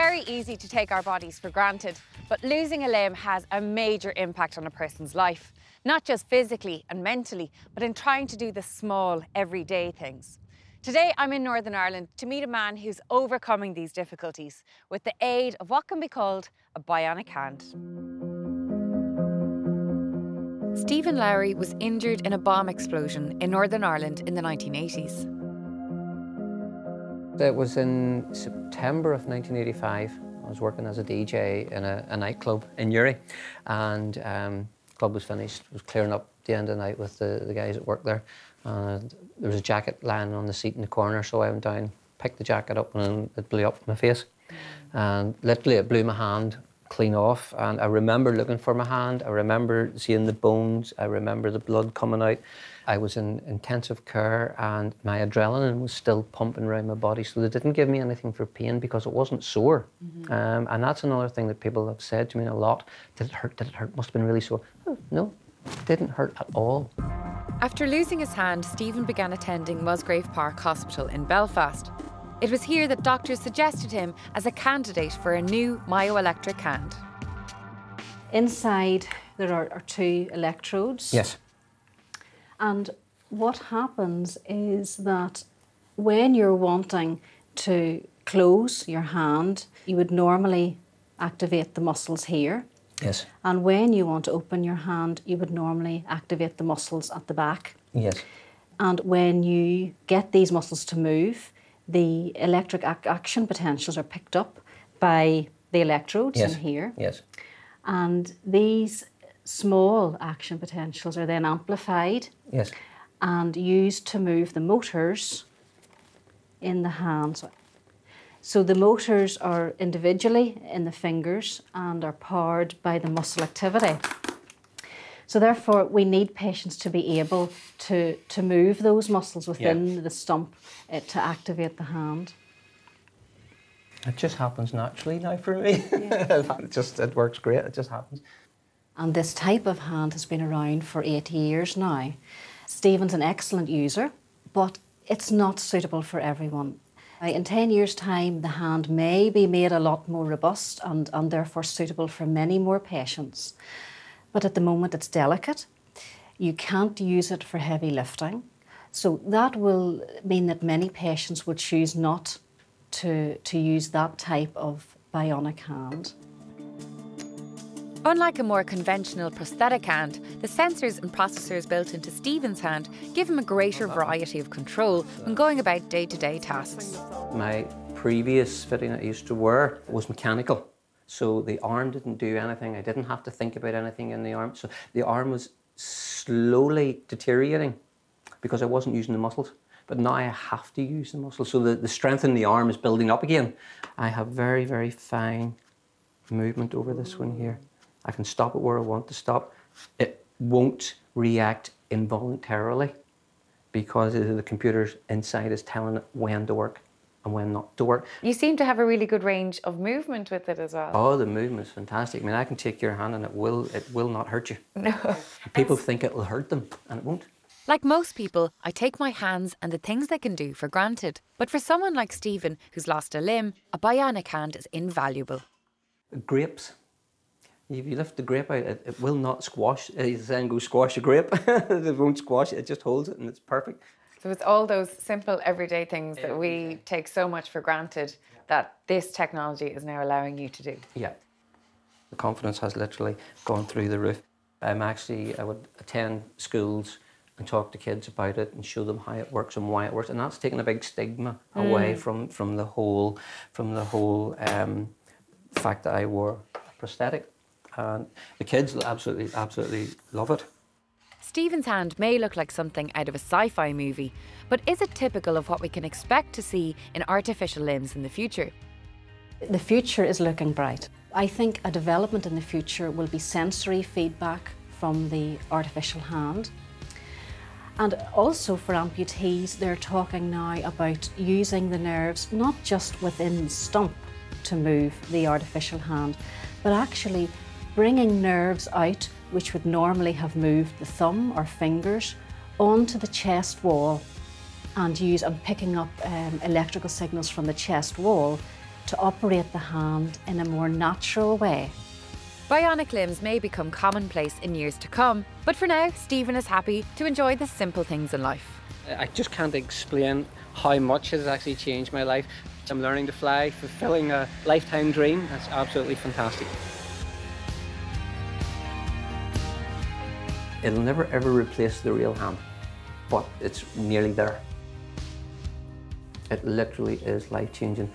very easy to take our bodies for granted, but losing a limb has a major impact on a person's life, not just physically and mentally, but in trying to do the small, everyday things. Today, I'm in Northern Ireland to meet a man who's overcoming these difficulties with the aid of what can be called a bionic hand. Stephen Lowry was injured in a bomb explosion in Northern Ireland in the 1980s. It was in September of 1985. I was working as a DJ in a nightclub in Lowry, and the club was finished. It was clearing up at the end of the night with the guys that worked there. And there was a jacket lying on the seat in the corner, so I went down, picked the jacket up, and it blew up in my face. And literally it blew my hand clean off. And I remember looking for my hand. I remember seeing the bones. I remember the blood coming out. I was in intensive care, and my adrenaline was still pumping around my body, so they didn't give me anything for pain because it wasn't sore. And that's another thing that people have said to me a lot. Did it hurt? Did it hurt? Must have been really sore. Oh, no, it didn't hurt at all. After losing his hand, Stephen began attending Musgrave Park Hospital in Belfast. It was here that doctors suggested him as a candidate for a new myoelectric hand. Inside there are two electrodes. Yes. And what happens is that when you're wanting to close your hand, you would normally activate the muscles here. Yes. And when you want to open your hand, you would normally activate the muscles at the back. Yes. And when you get these muscles to move, the electric action potentials are picked up by the electrodes in here. Yes. And these small action potentials are then amplified. Yes. And used to move the motors in the hands. So the motors are individually in the fingers and are powered by the muscle activity. So therefore, we need patients to be able to move those muscles within the stump to activate the hand. It just happens naturally now for me. It works great, it just happens. And this type of hand has been around for 8 years now. Stephen's an excellent user, but it's not suitable for everyone. In 10 years' time, the hand may be made a lot more robust and therefore suitable for many more patients. But at the moment, it's delicate. You can't use it for heavy lifting. So that will mean that many patients would choose not to use that type of bionic hand. Unlike a more conventional prosthetic hand, the sensors and processors built into Stephen's hand give him a greater variety of control when going about day-to-day tasks. My previous fitting I used to wear was mechanical, so the arm didn't do anything. I didn't have to think about anything in the arm. So the arm was slowly deteriorating because I wasn't using the muscles. But now I have to use the muscles, so the strength in the arm is building up again. I have very, very fine movement over this one here. I can stop it where I want to stop. It won't react involuntarily because the computer inside is telling it when to work and when not to work. You seem to have a really good range of movement with it as well. Oh, the movement's fantastic. I mean, I can take your hand and it will not hurt you. No. People think it will hurt them, and it won't. Like most people, I take my hands and the things they can do for granted. But for someone like Stephen, who's lost a limb, a bionic hand is invaluable. Grapes. If you lift the grape out, it will not squash. You then go squash a grape. It won't squash it, it just holds it and it's perfect. So it's all those simple everyday things that we take so much for granted that this technology is now allowing you to do. Yeah. The confidence has literally gone through the roof. I would attend schools and talk to kids about it and show them how it works and why it works. And that's taken a big stigma away from the whole fact that I wore a prosthetic. And the kids absolutely love it. Stephen's hand may look like something out of a sci-fi movie, but is it typical of what we can expect to see in artificial limbs in the future? The future is looking bright. I think a development in the future will be sensory feedback from the artificial hand. And also for amputees, they're talking now about using the nerves not just within the stump to move the artificial hand, but actually bringing nerves out which would normally have moved the thumb or fingers onto the chest wall and picking up electrical signals from the chest wall to operate the hand in a more natural way. Bionic limbs may become commonplace in years to come, but for now, Stephen is happy to enjoy the simple things in life. I just can't explain how much it has actually changed my life. I'm learning to fly, fulfilling a lifetime dream. That's absolutely fantastic. It'll never ever replace the real hand, but it's nearly there. It literally is life-changing.